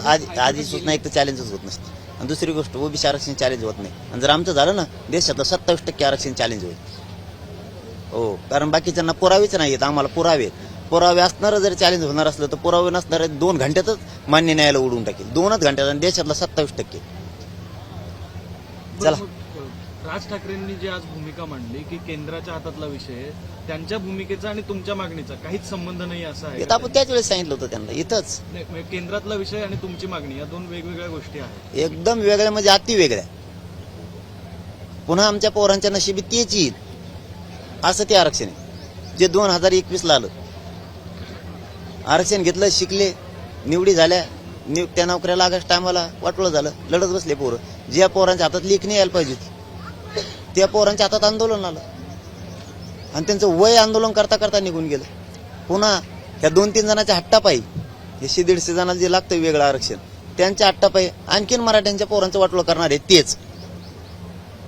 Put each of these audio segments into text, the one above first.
आधी सूचना एक तर चॅलेंजच होत नसते आणि दुसरी गोष्ट ओबीसी आरक्षण चॅलेंज होत नाही आणि जर आमचं झालं ना देशातलं 27% आरक्षण चॅलेंज होईल. हो, कारण बाकीच्यांना पुरावेच नाही आहेत, आम्हाला पुरावे असणारं जर चॅलेंज होणार असलं तर पुरावे नसणारे 2 घंट्यातच मान्य न्यायाला उडवून टाकेल. 2च घंट्यात आणि देशातला 27%. चला. राज ठाकरेंनी जी आज भूमिका मांडली की केंद्राच्या हातातला विषय, त्यांच्या भूमिकेचा आणि तुमच्या मागणीचा काहीच संबंध नाही असं आहे. आपण त्याच वेळेस सांगितलं होतं त्यांना इथंच. म्हणजे केंद्रातला विषय आणि तुमची मागणी या 2 वेगवेगळ्या गोष्टी आहेत. एकदम वेगळ्या म्हणजे अति वेगळ्या. पुन्हा आमच्या पोरांच्या नशिबी तेच येईल असं ते आरक्षण आहे जे 2021ला आलं. आरक्षण घेतलं, शिकले, निवडी झाल्या, त्या नोकऱ्या लागायच्या टायमाला वाटोळं झालं, लढत बसले पोरं. ज्या पोरांच्या हातात लेखणी यायला पाहिजे होती त्या पोरांच्या हातात आंदोलन आलं आणि त्यांचं वय आंदोलन करता करता निघून गेलं. पुन्हा ह्या 2-3 जणांच्या हट्टापायी, 100-150 जणांना जे लागतं वेगळं आरक्षण, त्यांच्या हट्टापायी आणखीन मराठ्यांच्या पोरांचं वाटोळं करणार आहे तेच.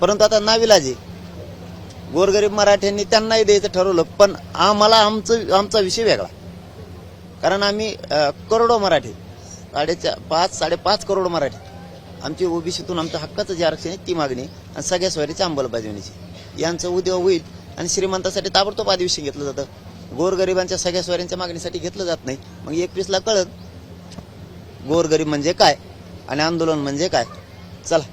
परंतु आता नाविलाज गोरगरीब मराठ्यांनी त्यांनाही द्यायचं ठरवलं, पण आम्हाला आमचा विषय वेगळा. कारण आम्ही करोडो मराठी, 5.5 करोड मराठी, आमची ओबीसीतून आमच्या हक्काचं जे आरक्षण आहे ती मागणी आणि सगळ्या सोयरीची अंमलबजावणीची यांचं उद्या होईल. आणि श्रीमंतासाठी ताबडतोब अधिवेशन घेतलं जातं, गोरगरिबांच्या सगळ्या सोयऱ्यांच्या मागणीसाठी घेतलं जात नाही. मग 21ला कळत गोरगरीब म्हणजे काय आणि आंदोलन म्हणजे काय. चला.